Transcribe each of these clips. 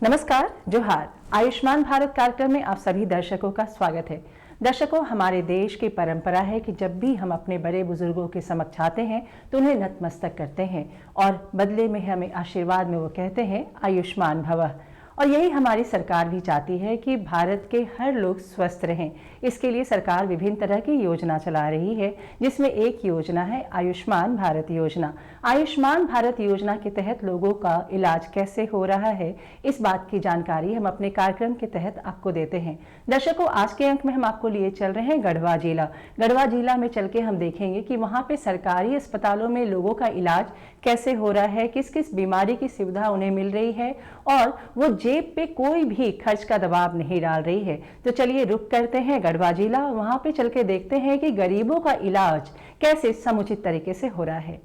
नमस्कार, जोहार। आयुष्मान भारत कार्यक्रम में आप सभी दर्शकों का स्वागत है। दर्शकों, हमारे देश की परंपरा है कि जब भी हम अपने बड़े बुजुर्गों के समक्ष आते हैं तो उन्हें नतमस्तक करते हैं और बदले में हमें आशीर्वाद में वो कहते हैं आयुष्मान भवः। और यही हमारी सरकार भी चाहती है कि भारत के हर लोग स्वस्थ रहें। इसके लिए सरकार विभिन्न तरह की योजना चला रही है, जिसमें एक योजना है आयुष्मान भारत योजना। आयुष्मान भारत योजना के तहत लोगों का इलाज कैसे हो रहा है, इस बात की जानकारी हम अपने कार्यक्रम के तहत आपको देते हैं। दर्शकों, आज के अंक में हम आपको लिए चल रहे हैं गढ़वा जिला। गढ़वा जिला में चल के हम देखेंगे कि वहाँ पे सरकारी अस्पतालों में लोगों का इलाज कैसे हो रहा है, किस किस बीमारी की सुविधा उन्हें मिल रही है और वो जेब पे कोई भी खर्च का दबाव नहीं डाल रही है। तो चलिए रुक करते हैं गढ़वा जिला, वहाँ पे चल के देखते हैं कि गरीबों का इलाज कैसे समुचित तरीके से हो रहा है।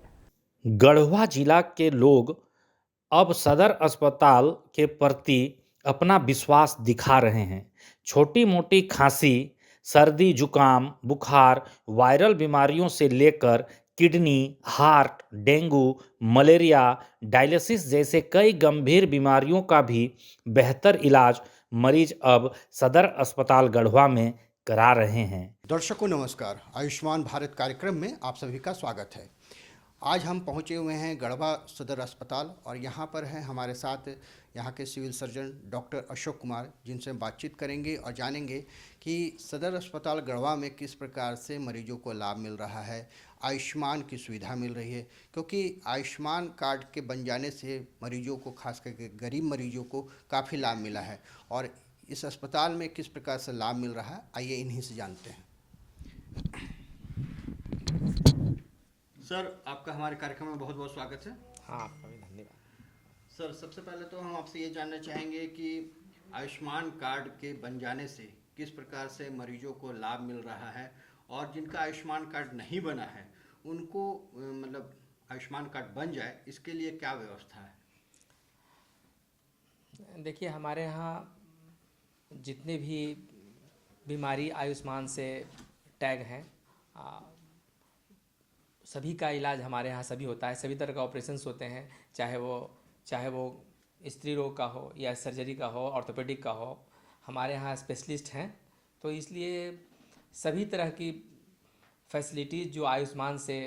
गढ़वा जिला के लोग अब सदर अस्पताल के प्रति अपना विश्वास दिखा रहे हैं। छोटी मोटी खांसी, सर्दी, जुकाम, बुखार, वायरल बीमारियों से लेकर kidney, heart, dengue, malaria, dialysis जैसे कई गंभीर बीमारियों का भी बेहतर इलाज मरीज अब सदर अस्पताल गढ़वा में करा रहे हैं। दर्शकों नमस्कार, आयुष्मान भारत कार्यक्रम में आप सभी का स्वागत है। आज हम पहुंचे हुए हैं गढ़वा सदर अस्पताल और यहाँ पर हैं हमारे साथ यहाँ के civil surgeon doctor Ashok Kumar, जिनसे हम बातचीत करेंगे और जानेंगे कि सदर अस्पताल गढ़वा में किस प्रकार से मरीजों को लाभ मिल रहा है, आयुष्मान की सुविधा मिल रही है। क्योंकि आयुष्मान कार्ड के बन जाने से मरीजों को, खास करके गरीब मरीजों को काफ़ी लाभ मिला है और इस अस्पताल में किस प्रकार से लाभ मिल रहा है, आइए इन्हीं से जानते हैं। सर, आपका हमारे कार्यक्रम में बहुत बहुत स्वागत है। हाँ, आपका भी धन्यवाद। सर, सबसे पहले तो हम आपसे ये जानना चाहेंगे कि आयुष्मान कार्ड के बन जाने से किस प्रकार से मरीजों को लाभ मिल रहा है और जिनका आयुष्मान कार्ड नहीं बना है उनको मतलब आयुष्मान कार्ड बन जाए, इसके लिए क्या व्यवस्था है? देखिए, हमारे यहाँ जितने भी बीमारी आयुष्मान से टैग हैं, सभी का इलाज हमारे यहाँ सभी होता है। सभी तरह का ऑपरेशंस होते हैं, चाहे वो स्त्री रोग का हो या सर्जरी का हो, ऑर्थोपेडिक का हो। हमारे यहाँ स्पेशलिस्ट हैं, तो इसलिए सभी तरह की फैसिलिटीज़ जो आयुष्मान से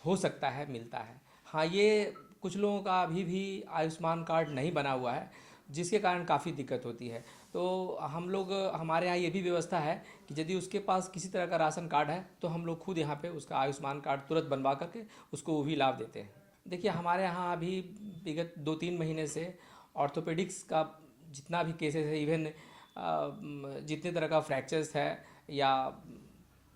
हो सकता है मिलता है। हाँ, ये कुछ लोगों का अभी भी आयुष्मान कार्ड नहीं बना हुआ है, जिसके कारण काफ़ी दिक्कत होती है। तो हमारे यहाँ ये भी व्यवस्था है कि यदि उसके पास किसी तरह का राशन कार्ड है तो हम लोग खुद यहाँ पे उसका आयुष्मान कार्ड तुरंत बनवा करके उसको वो भी लाभ देते हैं। देखिए, हमारे यहाँ अभी विगत 2-3 महीने से ऑर्थोपेडिक्स का जितना भी केसेस है, इवन जितने तरह का फ्रैक्चर्स है या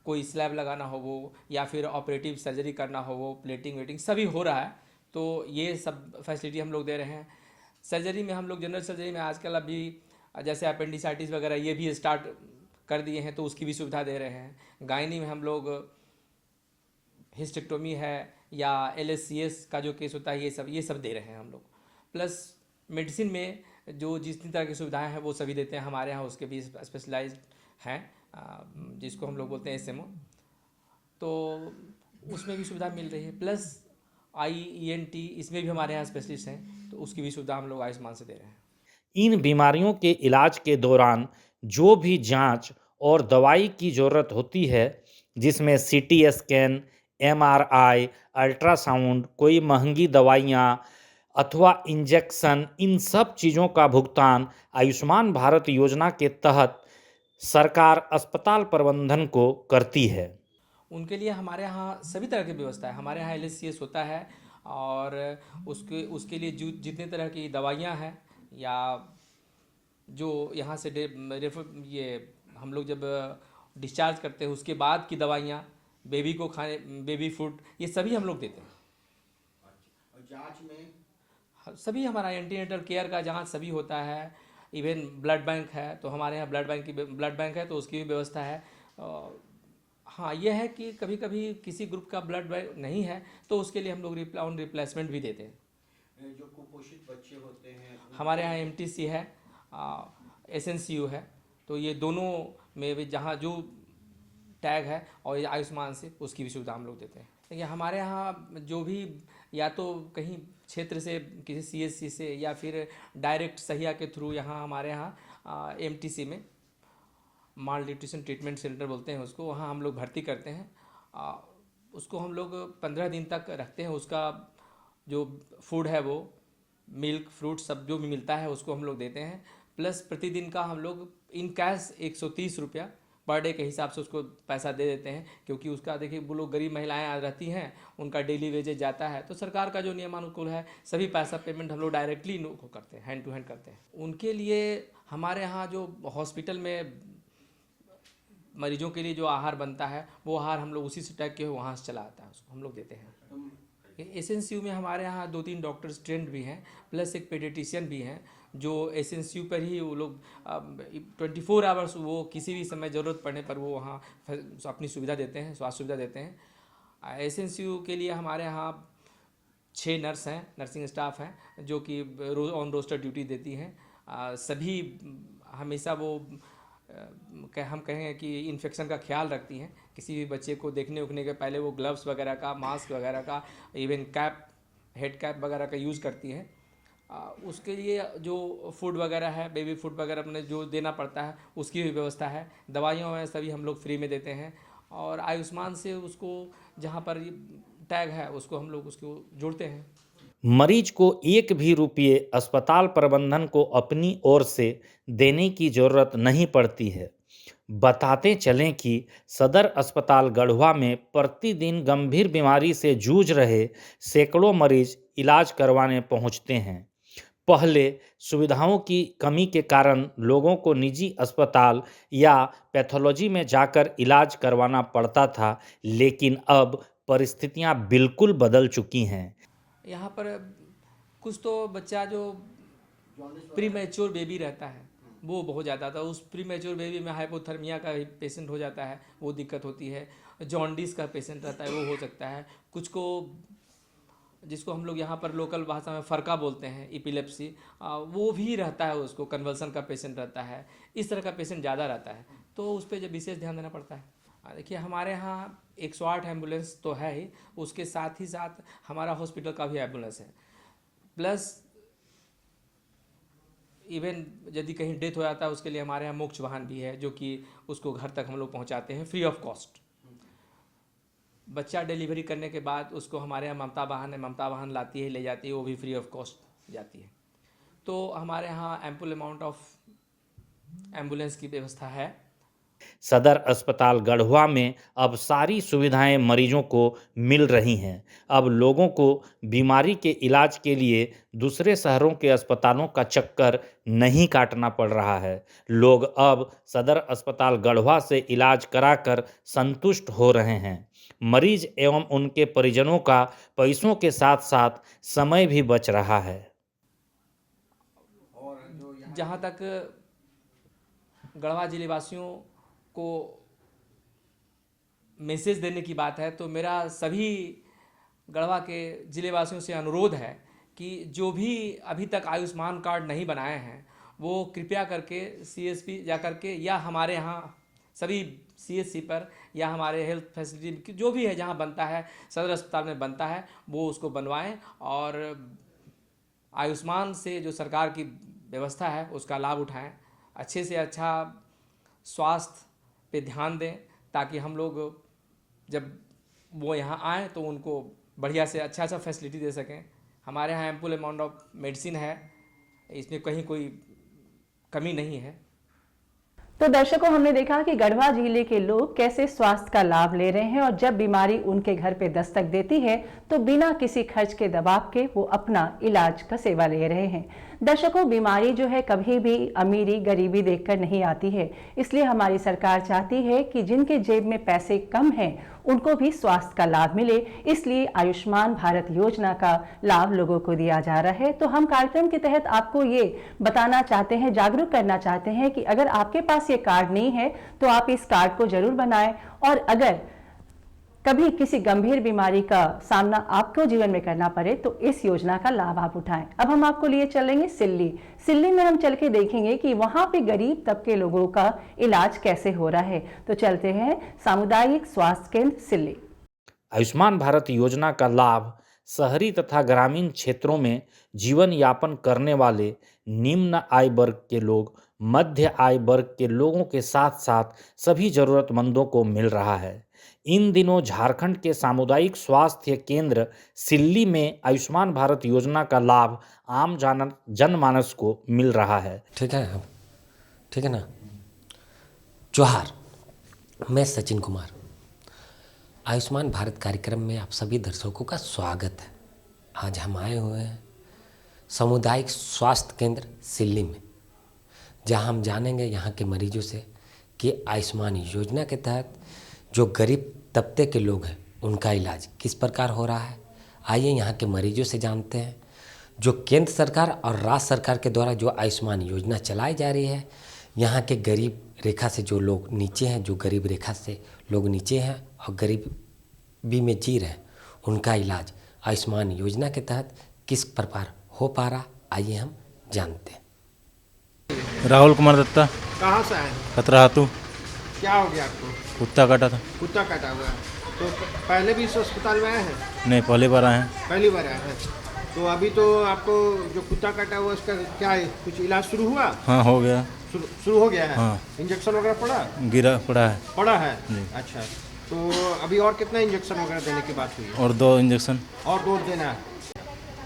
कोई स्लैब लगाना हो वो, या फिर ऑपरेटिव सर्जरी करना हो वो, प्लेटिंग वेटिंग सभी हो रहा है। तो ये सब फैसिलिटी हम लोग दे रहे हैं। सर्जरी में हम लोग जनरल सर्जरी में आजकल अभी जैसे अपेंडिसाइटिस वगैरह ये भी स्टार्ट कर दिए हैं, तो उसकी भी सुविधा दे रहे हैं। गायनी में हम लोग हिस्टेक्टोमी है या LSCS का जो केस होता है, ये सब दे रहे हैं हम लोग। प्लस मेडिसिन में जो जितनी तरह की सुविधाएं हैं वो सभी देते हैं हमारे यहाँ। उसके भी स्पेशलाइज्ड हैं, जिसको हम लोग बोलते हैं SMO, तो उसमें भी सुविधा मिल रही है। प्लस IENT, इसमें भी हमारे यहाँ स्पेशलिस्ट हैं, तो उसकी भी सुविधा हम लोग आयुष्मान से दे रहे हैं। इन बीमारियों के इलाज के दौरान जो भी जांच और दवाई की ज़रूरत होती है, जिसमें CT स्कैन, MRI, अल्ट्रासाउंड, कोई महंगी दवाइयाँ अथवा इंजेक्शन, इन सब चीज़ों का भुगतान आयुष्मान भारत योजना के तहत सरकार अस्पताल प्रबंधन को करती है। उनके लिए हमारे यहाँ सभी तरह की व्यवस्था है। हमारे यहाँ LSCS होता है और उसके लिए जो जितने तरह की दवाइयाँ हैं या जो यहाँ से ये हम लोग जब डिस्चार्ज करते हैं उसके बाद की दवाइयाँ, बेबी को खाने, बेबी फूड, ये सभी हम लोग देते हैं। और जांच में सभी हमारा एंटीनेटल केयर का जांच सभी होता है। इवन ब्लड बैंक है, तो हमारे यहाँ ब्लड बैंक है, तो उसकी भी व्यवस्था है। हाँ, यह है कि कभी कभी किसी ग्रुप का ब्लड बैंक नहीं है तो उसके लिए हम लोग रिप्लेसमेंट भी देते हैं। जो कुपोषित बच्चे होते हैं हमारे यहाँ MTC है, SNCU है, तो ये दोनों में भी जहाँ जो टैग है और आयुष्मान से उसकी भी सुविधा हम लोग देते हैं। देखिए, हमारे यहाँ जो भी या तो कहीं क्षेत्र से, किसी सीएससी से, या फिर डायरेक्ट सहिया के थ्रू यहाँ हमारे यहाँ एमटीसी में, माल न्यूट्रिशन ट्रीटमेंट सेंटर बोलते हैं उसको, वहाँ हम लोग भर्ती करते हैं। उसको हम लोग 15 दिन तक रखते हैं। उसका जो फूड है वो मिल्क, फ्रूट सब जो भी मिलता है उसको हम लोग देते हैं। प्लस प्रतिदिन का हम लोग इन कैश 130 रुपया पर डे के हिसाब से उसको पैसा दे देते हैं, क्योंकि उसका देखिए वो लोग गरीब महिलाएं आ रहती हैं, उनका डेली वेजेज जाता है, तो सरकार का जो नियमानुकूल है सभी पैसा पेमेंट हम लोग डायरेक्टली को करते हैं, हैंड टू हैंड करते हैं। उनके लिए हमारे यहाँ जो हॉस्पिटल में मरीजों के लिए जो आहार बनता है वो आहार हम लोग उसी से टैग के वहाँ से चला आता है, उसको हम लोग देते हैं। एसएनसीयू में हमारे यहाँ 2-3 डॉक्टर्स ट्रेंड भी हैं, प्लस एक पेडिट्रिशियन भी हैं जो एसएनसीयू पर ही वो लोग 24 आवर्स, वो किसी भी समय ज़रूरत पड़ने पर वो वहाँ अपनी सुविधा देते हैं, स्वास्थ्य सुविधा देते हैं। एसएनसीयू के लिए हमारे यहाँ 6 नर्स हैं, नर्सिंग स्टाफ हैं जो कि ऑन रोस्टर ड्यूटी देती हैं। सभी हमेशा वो हम कहेंगे कि इन्फेक्शन का ख्याल रखती हैं। किसी भी बच्चे को देखने उखने के पहले वो ग्लव्स वगैरह का, मास्क वगैरह का, इवन कैप, हेड कैप वगैरह का यूज़ करती हैं। उसके लिए जो फूड वगैरह है, बेबी फूड वगैरह अपने जो देना पड़ता है उसकी भी व्यवस्था है। दवाइयों में सभी हम लोग फ्री में देते हैं, और आयुष्मान से उसको जहाँ पर टैग है उसको हम लोग उसको जोड़ते हैं। मरीज को एक भी रुपये अस्पताल प्रबंधन को अपनी ओर से देने की जरूरत नहीं पड़ती है। बताते चलें कि सदर अस्पताल गढ़वा में प्रतिदिन गंभीर बीमारी से जूझ रहे सैकड़ों मरीज इलाज करवाने पहुंचते हैं। पहले सुविधाओं की कमी के कारण लोगों को निजी अस्पताल या पैथोलॉजी में जाकर इलाज करवाना पड़ता था, लेकिन अब परिस्थितियां बिल्कुल बदल चुकी हैं। यहाँ पर कुछ तो बच्चा जो प्री मैच्योर बेबी रहता है वो बहुत ज़्यादा था, उस प्री मैच्योर बेबी में हाइपोथर्मिया का पेशेंट हो जाता है, वो दिक्कत होती है। जॉन्डिस का पेशेंट रहता है, वो हो सकता है। कुछ को, जिसको हम लोग यहाँ पर लोकल भाषा में फरका बोलते हैं, एपिलेप्सी, वो भी रहता है, उसको कन्वर्सन का पेशेंट रहता है। इस तरह का पेशेंट ज़्यादा रहता है, तो उस पर जब विशेष ध्यान देना पड़ता है। देखिए हमारे यहाँ 108 एम्बुलेंस तो है ही, उसके साथ ही साथ हमारा हॉस्पिटल का भी एम्बुलेंस है। प्लस इवन यदि कहीं डेथ हो जाता है उसके लिए हमारे यहाँ मोक्ष वाहन भी है, जो कि उसको घर तक हम लोग पहुँचाते हैं फ्री ऑफ कॉस्ट। बच्चा डिलीवरी करने के बाद उसको हमारे यहाँ ममता वाहन है, ममता वाहन लाती है, ले जाती है, वो भी फ्री ऑफ कॉस्ट जाती है। तो हमारे यहाँ एम्पल अमाउंट ऑफ एम्बुलेंस की व्यवस्था है। सदर अस्पताल गढ़वा में अब सारी सुविधाएं मरीजों को मिल रही हैं। अब लोगों को बीमारी के इलाज के लिए दूसरे शहरों के अस्पतालों का चक्कर नहीं काटना पड़ रहा है। लोग अब सदर अस्पताल गढ़वा से इलाज कराकर संतुष्ट हो रहे हैं। मरीज एवं उनके परिजनों का पैसों के साथ साथ समय भी बच रहा है। जहाँ तक गढ़वा जिले वासियों को मैसेज देने की बात है, तो मेरा सभी गढ़वा के जिले वासियों से अनुरोध है कि जो भी अभी तक आयुष्मान कार्ड नहीं बनाए हैं वो कृपया करके सीएसपी जा करके, या हमारे यहाँ सभी सीएससी पर, या हमारे हेल्थ फैसिलिटी जो भी है जहाँ बनता है, सदर अस्पताल में बनता है, वो उसको बनवाएं, और आयुष्मान से जो सरकार की व्यवस्था है उसका लाभ उठाएं। अच्छे से अच्छा स्वास्थ्य पे ध्यान दें, ताकि हम लोग जब वो यहाँ आएँ तो उनको बढ़िया से अच्छा फैसिलिटी दे सकें। हमारे यहाँ एम्पल अमाउंट ऑफ मेडिसिन है, इसमें कहीं कोई कमी नहीं है। तो दर्शकों, हमने देखा कि गढ़वा जिले के लोग कैसे स्वास्थ्य का लाभ ले रहे हैं, और जब बीमारी उनके घर पे दस्तक देती है तो बिना किसी खर्च के दबाव के वो अपना इलाज का सेवा ले रहे हैं। दर्शकों, बीमारी जो है कभी भी अमीरी गरीबी देखकर नहीं आती है, इसलिए हमारी सरकार चाहती है कि जिनके जेब में पैसे कम हैं उनको भी स्वास्थ्य का लाभ मिले, इसलिए आयुष्मान भारत योजना का लाभ लोगों को दिया जा रहा है। तो हम कार्यक्रम के तहत आपको ये बताना चाहते हैं, जागरूक करना चाहते हैं कि अगर आपके पास ये कार्ड नहीं है तो आप इस कार्ड को जरूर बनाएं, और अगर कभी किसी गंभीर बीमारी का सामना आपको जीवन में करना पड़े तो इस योजना का लाभ आप उठाएं। अब हम आपको लिए चलेंगे सिल्ली में हम चल के देखेंगे कि वहां पे गरीब तबके लोगों का इलाज कैसे हो रहा है। तो चलते हैं सामुदायिक स्वास्थ्य केंद्र सिल्ली। आयुष्मान भारत योजना का लाभ शहरी तथा ग्रामीण क्षेत्रों में जीवन यापन करने वाले निम्न आय वर्ग के लोग, मध्य आय वर्ग के लोगों के साथ साथ सभी जरूरतमंदों को मिल रहा है। इन दिनों झारखंड के सामुदायिक स्वास्थ्य केंद्र सिल्ली में आयुष्मान भारत योजना का लाभ आम जनमानस को मिल रहा है। ठीक है, अब ठीक है ना। जोहार, मैं सचिन कुमार। आयुष्मान भारत कार्यक्रम में आप सभी दर्शकों का स्वागत है। आज हम आए हुए हैं सामुदायिक स्वास्थ्य केंद्र सिल्ली में, जहां हम जानेंगे यहाँ के मरीजों से कि आयुष्मान योजना के तहत जो गरीब तबके के लोग हैं उनका इलाज किस प्रकार हो रहा है। आइए यहाँ के मरीजों से जानते हैं। जो केंद्र सरकार और राज्य सरकार के द्वारा जो आयुष्मान योजना चलाई जा रही है, यहाँ के गरीब रेखा से जो लोग नीचे हैं, जो गरीब रेखा से लोग नीचे हैं और गरीबी में जी रहे हैं, उनका इलाज आयुष्मान योजना के तहत किस प्रकार हो पा रहा, आइए हम जानते हैं। राहुल कुमार दत्ता, कहाँ से आए? खतराहातू। क्या हो गया आपको? कुत्ता काटा था। कुत्ता काटा हुआ है। तो पहले भी इस अस्पताल में आए हैं? नहीं, पहली बार आए हैं। पहली बार आए हैं। तो अभी तो आपको जो कुत्ता काटा हुआ उसका क्या है, कुछ इलाज शुरू हुआ? हाँ, हो गया। शुरू हो गया है? हाँ। इंजेक्शन वगैरह पड़ा? गिरा पड़ा है। पड़ा है जी। अच्छा, तो अभी और कितना इंजेक्शन वगैरह देने की बात हुई है? और 2 इंजेक्शन। और 2 देना है।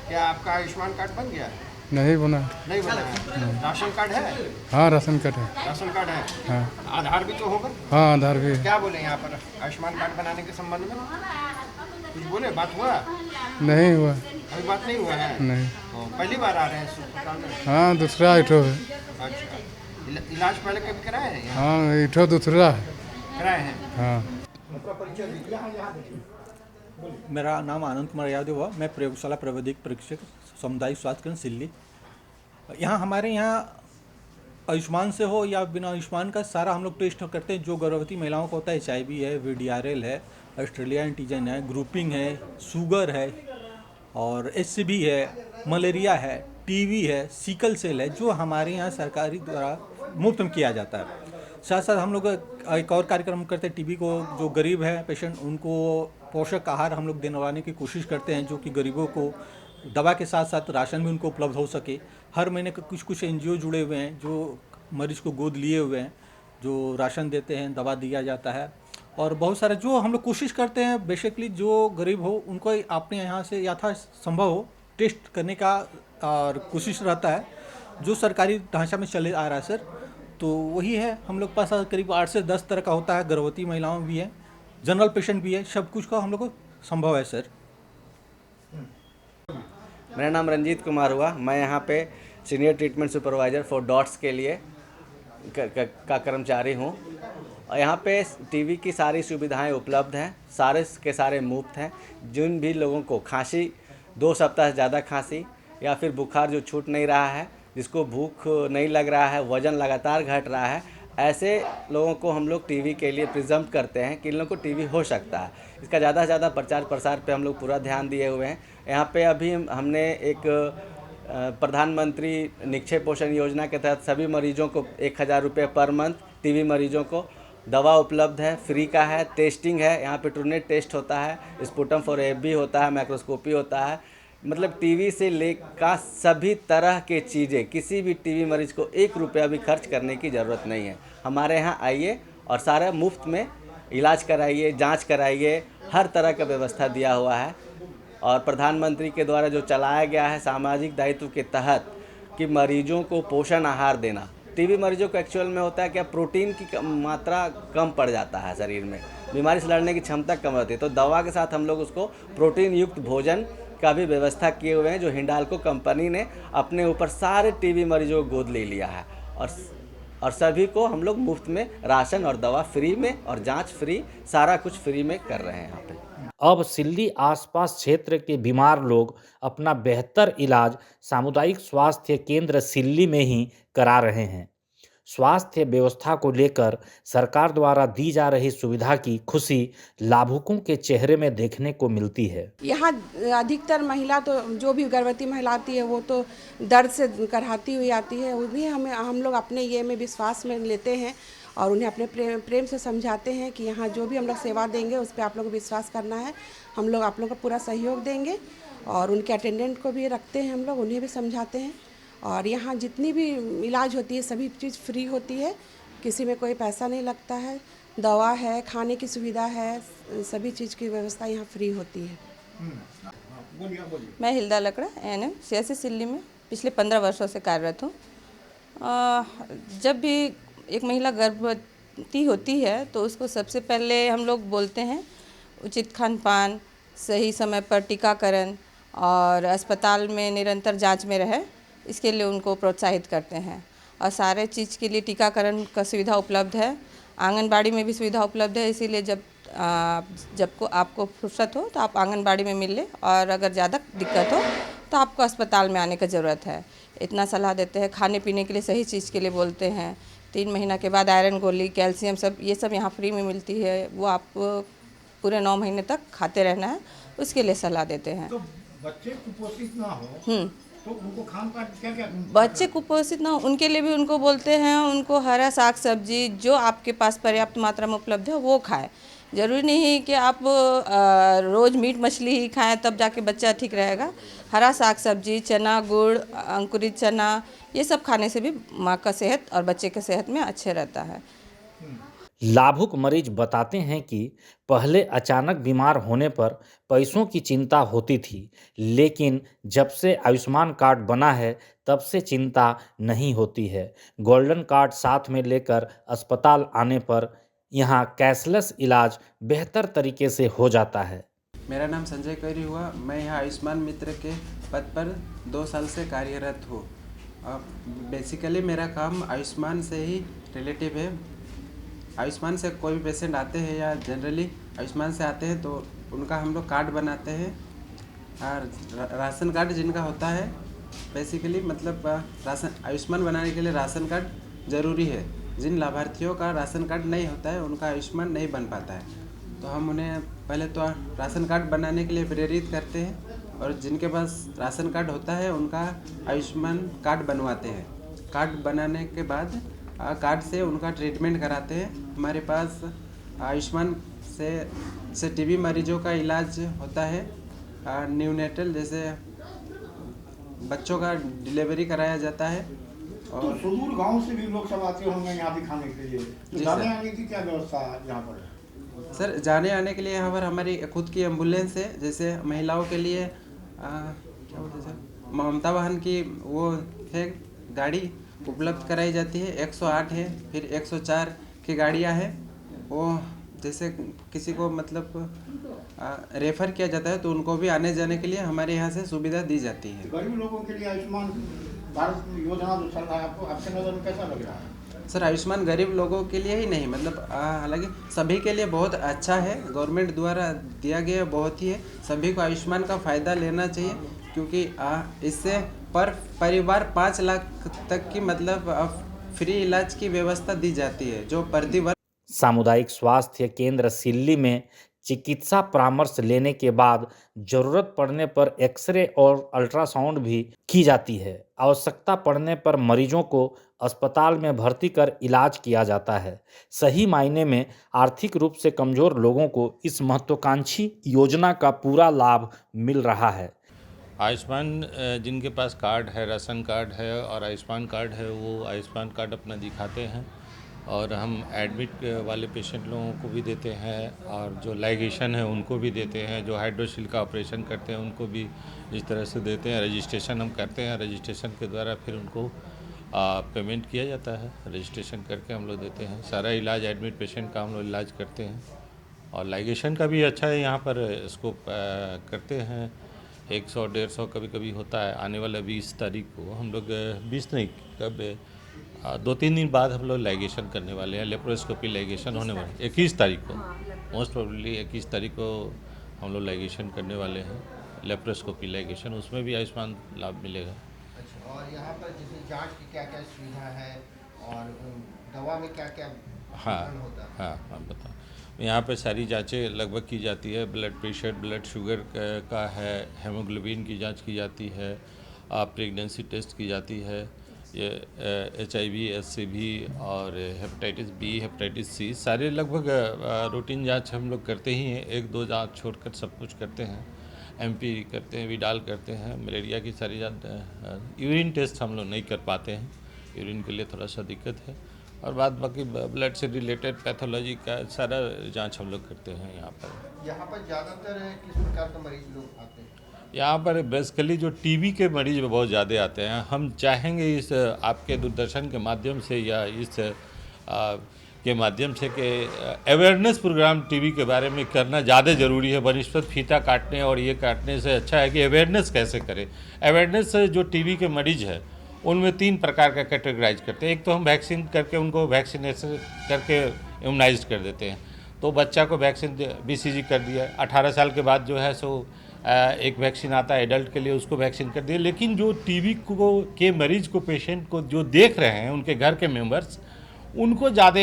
क्या आपका आयुष्मान कार्ड बन गया? नहीं बना। नहीं बना है। राशन कार्ड है? हाँ, राशन कार्ड है। राशन कार्ड है। हाँ। आधार भी तो होगा? हाँ, आधार भी है। क्या बोले यहाँ पर आयुष्मान कार्ड बनाने के संबंध में? कुछ बोले, बात हुआ? नहीं हुआ। अभी बात नहीं हुआ है? नहीं। पहली बार आ रहे हैं इस अस्पताल में? हाँ, दूसरा इठो है। अच्छा, इलाज पहले कभी कराए हैं यहाँ? हाँ, इठो दूसरा है। कराए हैं। हाँ। मेरा नाम आनंद कुमार यादव हुआ। मैं प्रयोगशाला प्रविधिक परीक्षक सामुदायिक स्वास्थ्य केंद्र सिल्ली। यहाँ हमारे यहाँ आयुष्मान से हो या बिना आयुष्मान का सारा हम लोग टेस्ट करते हैं। जो गर्भवती महिलाओं को होता है, HIV है, VDRL है, ऑस्ट्रेलिया एंटीजन है, ग्रुपिंग है, शुगर है और HCV है, मलेरिया है, TB है, सिकल सेल है, जो हमारे यहाँ सरकारी द्वारा मुफ्त में किया जाता है। साथ साथ हम लोग एक और कार्यक्रम करते हैं। TB को जो गरीब है पेशेंट, उनको पोषक आहार हम लोग दिलवाने की कोशिश करते हैं, जो कि गरीबों को दवा के साथ साथ राशन भी उनको उपलब्ध हो सके। हर महीने कुछ NGO जुड़े हुए हैं जो मरीज को गोद लिए हुए हैं, जो राशन देते हैं, दवा दिया जाता है। और बहुत सारे जो हम लोग कोशिश करते हैं बेसिकली जो गरीब हो उनको अपने यहाँ से यथासंभव हो टेस्ट करने का और कोशिश रहता है, जो सरकारी ढांचा में चले आ रहा है सर। तो वही है, हम लोग पास करीब 8 से 10 तरह का होता है। गर्भवती महिलाओं भी है, जनरल पेशेंट भी है, सब कुछ का हम लोग को संभव है सर। मेरा नाम रंजीत कुमार हुआ। मैं यहाँ पे senior treatment supervisor for dots के लिए का कर्मचारी हूँ। और यहाँ पे टीबी की सारी सुविधाएं उपलब्ध हैं, सारे के सारे मुफ्त हैं। जिन भी लोगों को खांसी, 2 सप्ताह से ज़्यादा खांसी या फिर बुखार जो छूट नहीं रहा है, जिसको भूख नहीं लग रहा है, वज़न लगातार घट रहा है, ऐसे लोगों को हम लोग टीबी के लिए प्रिजम्प करते हैं कि इन लोगों को टीबी हो सकता है। इसका ज़्यादा से ज़्यादा प्रचार प्रसार पे हम लोग पूरा ध्यान दिए हुए हैं। यहाँ पे अभी हमने एक प्रधानमंत्री निक्षय पोषण योजना के तहत सभी मरीजों को 1000 रुपये पर मंथ, टीबी मरीजों को दवा उपलब्ध है, फ्री का है, टेस्टिंग है। यहाँ पे ट्रूनेट टेस्ट होता है, स्पुटम फॉर एफबी होता है, माइक्रोस्कोपी होता है। मतलब टीबी से लेकर सभी तरह के चीज़ें, किसी भी टीबी मरीज को 1 रुपया भी खर्च करने की ज़रूरत नहीं है। हमारे यहाँ आइए और सारा मुफ्त में इलाज कराइए, जांच कराइए, हर तरह का व्यवस्था दिया हुआ है। और प्रधानमंत्री के द्वारा जो चलाया गया है सामाजिक दायित्व के तहत कि मरीजों को पोषण आहार देना। टीबी मरीजों को एक्चुअल में होता है क्या, प्रोटीन की मात्रा कम पड़ जाता है शरीर में, बीमारी से लड़ने की क्षमता कम होती है। तो दवा के साथ हम लोग उसको प्रोटीन युक्त भोजन का भी व्यवस्था किए हुए हैं, जो हिंडाल्को कंपनी ने अपने ऊपर सारे टीबी मरीजों को गोद ले लिया है। और सभी को हम लोग मुफ्त में राशन और दवा फ्री में और जांच फ्री, सारा कुछ फ्री में कर रहे हैं यहाँ पे। अब सिल्ली आसपास क्षेत्र के बीमार लोग अपना बेहतर इलाज सामुदायिक स्वास्थ्य केंद्र सिल्ली में ही करा रहे हैं। स्वास्थ्य व्यवस्था को लेकर सरकार द्वारा दी जा रही सुविधा की खुशी लाभुकों के चेहरे में देखने को मिलती है। यहाँ अधिकतर महिला तो जो भी गर्भवती महिला आती है वो तो दर्द से कराहती हुई आती है। उन्हें हम लोग अपने ये में विश्वास में लेते हैं और उन्हें अपने प्रेम से समझाते हैं कि यहाँ जो भी हम लोग सेवा देंगे उस पर आप लोग को विश्वास करना है। हम लोग आप लोग का पूरा सहयोग देंगे और उनके अटेंडेंट को भी रखते हैं हम लोग, उन्हें भी समझाते हैं। और यहाँ जितनी भी इलाज होती है सभी चीज़ फ्री होती है, किसी में कोई पैसा नहीं लगता है। दवा है, खाने की सुविधा है, सभी चीज़ की व्यवस्था यहाँ फ्री होती है। मैं हिल्दा लकड़ा एएनएम सीएससी सिल्ली में पिछले 15 वर्षों से कार्यरत हूँ। जब भी एक महिला गर्भवती होती है तो उसको सबसे पहले हम लोग बोलते हैं उचित खान पान, सही समय पर टीकाकरण और अस्पताल में निरंतर जांच में रहे, इसके लिए उनको प्रोत्साहित करते हैं। और सारे चीज़ के लिए टीकाकरण का सुविधा उपलब्ध है, आंगनबाड़ी में भी सुविधा उपलब्ध है। इसीलिए जब को आपको फुर्सत हो तो आप आंगनबाड़ी में मिल लें, और अगर ज़्यादा दिक्कत हो तो आपको अस्पताल में आने की ज़रूरत है। इतना सलाह देते हैं। खाने पीने के लिए सही चीज़ के लिए बोलते हैं। 3 महीना के बाद आयरन गोली, कैल्शियम, ये सब यहाँ फ्री में मिलती है, वो आप पूरे 9 महीने तक खाते रहना है, उसके लिए सलाह देते हैं। तो बच्चे कुपोषित ना हो तो उनको खान पान क्या बच्चे कुपोषित ना हो उनके लिए भी उनको बोलते हैं उनको हरा साग सब्जी जो आपके पास पर्याप्त मात्रा में उपलब्ध है वो खाएं। ज़रूरी नहीं है कि आप रोज़ मीट मछली ही खाएं तब जाके बच्चा ठीक रहेगा। हरा साग सब्जी, चना, गुड़, अंकुरित चना, ये सब खाने से भी माँ का सेहत और बच्चे के सेहत में अच्छे रहता है। लाभुक मरीज बताते हैं कि पहले अचानक बीमार होने पर पैसों की चिंता होती थी, लेकिन जब से आयुष्मान कार्ड बना है तब से चिंता नहीं होती है। गोल्डन कार्ड साथ में लेकर अस्पताल आने पर यहाँ कैशलेस इलाज बेहतर तरीके से हो जाता है। मेरा नाम संजय कैरी हुआ। मैं यहाँ आयुष्मान मित्र के पद पर 2 साल से कार्यरत हूँ। बेसिकली मेरा काम आयुष्मान से ही रिलेटिव है। आयुष्मान से कोई भी पेशेंट आते हैं या जनरली आयुष्मान से आते हैं तो उनका हम लोग कार्ड बनाते हैं। और राशन कार्ड जिनका होता है, बेसिकली मतलब राशन आयुष्मान बनाने के लिए राशन कार्ड ज़रूरी है। जिन लाभार्थियों का राशन कार्ड नहीं होता है उनका आयुष्मान नहीं बन पाता है, तो हम उन्हें पहले तो राशन कार्ड बनाने के लिए प्रेरित करते हैं, और जिनके पास राशन कार्ड होता है उनका आयुष्मान कार्ड बनवाते हैं। कार्ड बनाने के बाद कार्ड से उनका ट्रीटमेंट कराते हैं। हमारे पास आयुष्मान से टीबी मरीजों का इलाज होता है। न्यूनेटल जैसे बच्चों का डिलीवरी कराया जाता है। और तो सुदूर गांव से भी लोग सब आते होंगे यहाँ दिखाने के लिए, तो जाने आने की क्या व्यवस्था है यहाँ पर? सर, जाने आने के लिए यहाँ पर हमारी खुद की एम्बुलेंस है। जैसे महिलाओं के लिए क्या बोलते हैं सर, ममता वाहन की वो है गाड़ी उपलब्ध कराई जाती है। 108 है, फिर 104 की गाड़ियाँ हैं। वो जैसे किसी को मतलब रेफ़र किया जाता है तो उनको भी आने जाने के लिए हमारे यहाँ से सुविधा दी जाती है। गरीब लोगों के लिए आयुष्मान भारत योजना जो चल रहा है आपके नज़र में कैसा लग रहा है? सर, आयुष्मान गरीब लोगों के लिए ही नहीं, मतलब हालांकि सभी के लिए बहुत अच्छा है। गवर्नमेंट द्वारा दिया गया बहुत ही है। सभी को आयुष्मान का फ़ायदा लेना चाहिए, क्योंकि इससे पर परिवार 5 लाख तक की मतलब फ्री इलाज की व्यवस्था दी जाती है, जो प्रति वर्ष। सामुदायिक स्वास्थ्य केंद्र सिल्ली में चिकित्सा परामर्श लेने के बाद जरूरत पड़ने पर एक्सरे और अल्ट्रासाउंड भी की जाती है। आवश्यकता पड़ने पर मरीजों को अस्पताल में भर्ती कर इलाज किया जाता है। सही मायने में आर्थिक रूप से कमजोर लोगों को इस महत्वाकांक्षी योजना का पूरा लाभ मिल रहा है। आयुष्मान जिनके पास कार्ड है, राशन कार्ड है और आयुष्मान कार्ड है, वो आयुष्मान कार्ड अपना दिखाते हैं, और हम एडमिट वाले पेशेंट लोगों को भी देते हैं, और जो लाइगेशन है उनको भी देते हैं, जो हाइड्रोसील का ऑपरेशन करते हैं उनको भी इस तरह से देते हैं। रजिस्ट्रेशन हम करते हैं, रजिस्ट्रेशन के द्वारा फिर उनको पेमेंट किया जाता है। रजिस्ट्रेशन करके हम लोग देते हैं। सारा इलाज एडमिट पेशेंट का हम लोग इलाज करते हैं, और लाइगेशन का भी अच्छा है यहाँ पर, इसको करते हैं। 100-150 कभी कभी होता है। आने वाला 20 तारीख को हम लोग 20 नहीं, कब 2-3 दिन बाद हम लोग लाइगेशन करने वाले हैं। लेप्रोस्कोपी लाइगेशन होने वाले 21 तारीख को, मोस्ट प्रोबेबली 21 तारीख को हम लोग लाइगेशन करने वाले हैं। लेप्रोस्कोपी लाइगेशन, उसमें भी आयुष्मान लाभ मिलेगा। अच्छा, और यहाँ पर जैसे जांच की क्या क्या सुविधा है और दवा में क्या क्या होता है? हाँ बताओ। यहाँ पे सारी जांचें लगभग की जाती है। ब्लड प्रेशर, ब्लड शुगर का है, हेमोग्लोबिन की जांच की जाती है, प्रेगनेंसी टेस्ट की जाती है, ये HIV, SCV और हेपेटाइटिस B, हेपेटाइटिस C, सारे लगभग रूटीन जांच हम लोग करते ही हैं। 1-2 जांच छोड़कर सब कुछ करते हैं। MP करते हैं, विडाल करते हैं, मलेरिया की सारी यूरिन टेस्ट हम लोग नहीं कर पाते हैं, यूरिन के लिए थोड़ा सा दिक्कत है, और बाद बाकी ब्लड से रिलेटेड पैथोलॉजी का सारा जांच हम लोग करते हैं यहाँ पर। यहाँ पर ज़्यादातर किस प्रकार के मरीज लोग आते हैं? यहाँ पर बेसिकली जो टीबी के मरीज बहुत ज़्यादा आते हैं। हम चाहेंगे इस आपके दूरदर्शन के माध्यम से या इस के माध्यम से कि अवेयरनेस प्रोग्राम टीबी के बारे में करना ज़्यादा ज़रूरी है। बनस्पत फीता काटने और ये काटने से अच्छा है कि अवेयरनेस कैसे करें। अवेयरनेस जो टीबी के मरीज है उनमें 3 प्रकार का कैटेगराइज करते हैं। एक तो हम वैक्सीन करके उनको वैक्सीनेशन करके इम्यूनाइज कर देते हैं, तो बच्चा को वैक्सीन BCG कर दिया, 18 साल के बाद जो है सो एक वैक्सीन आता है एडल्ट के लिए, उसको वैक्सीन कर दिया। लेकिन जो टीबी को के मरीज को, पेशेंट को जो देख रहे हैं उनके घर के मेंबर्स, उनको ज़्यादा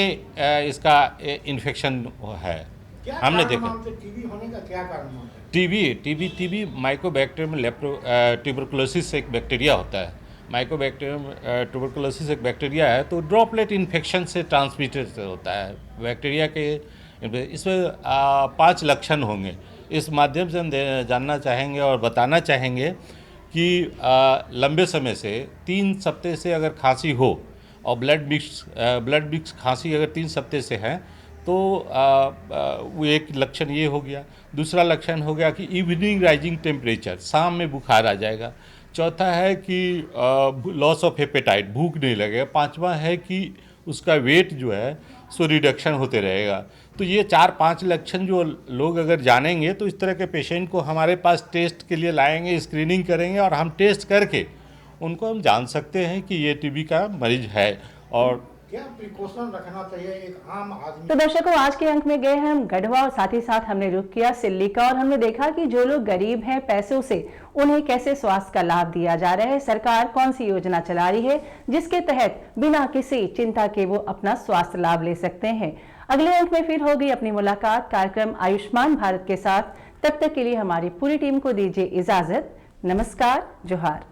इसका इन्फेक्शन है। हमने देखा टीबी होने का क्या कारण होता है? टीबी माइकोबैक्टीरियम ट्यूबरकुलोसिस एक बैक्टीरिया होता है। माइकोबैक्टीरियम ट्यूबरकुलोसिस एक बैक्टीरिया है, तो ड्रॉपलेट इन्फेक्शन से ट्रांसमिटेड होता है बैक्टीरिया के। इसमें 5 लक्षण होंगे। इस माध्यम से हम जानना चाहेंगे और बताना चाहेंगे कि लंबे समय से 3 सप्ताह से अगर खांसी हो और ब्लड मिक्स खांसी अगर 3 सप्ताह से है तो वो एक लक्षण ये हो गया। दूसरा लक्षण हो गया कि इवनिंग राइजिंग टेम्परेचर, शाम में बुखार आ जाएगा। चौथा है कि लॉस ऑफ हेपेटाइट, भूख नहीं लगेगा। 5वां है कि उसका वेट जो है सो रिडक्शन होते रहेगा। तो ये 4-5 लक्षण जो लोग अगर जानेंगे तो इस तरह के पेशेंट को हमारे पास टेस्ट के लिए लाएंगे, स्क्रीनिंग करेंगे और हम टेस्ट करके उनको हम जान सकते हैं कि ये टीबी का मरीज है। और क्या प्रिकॉशन रखना चाहिए एक आम आदमी? तो दर्शकों, आज के अंक में गए हैं हम गढ़वा और साथ ही साथ हमने रुख किया सिल्ली का, और हमने देखा कि जो लोग गरीब हैं पैसों से, उन्हें कैसे स्वास्थ्य का लाभ दिया जा रहा है। सरकार कौन सी योजना चला रही है जिसके तहत बिना किसी चिंता के वो अपना स्वास्थ्य लाभ ले सकते हैं। अगले अंक में फिर होगी अपनी मुलाकात कार्यक्रम आयुष्मान भारत के साथ। तब तक के लिए हमारी पूरी टीम को दीजिए इजाजत। नमस्कार, जोहार।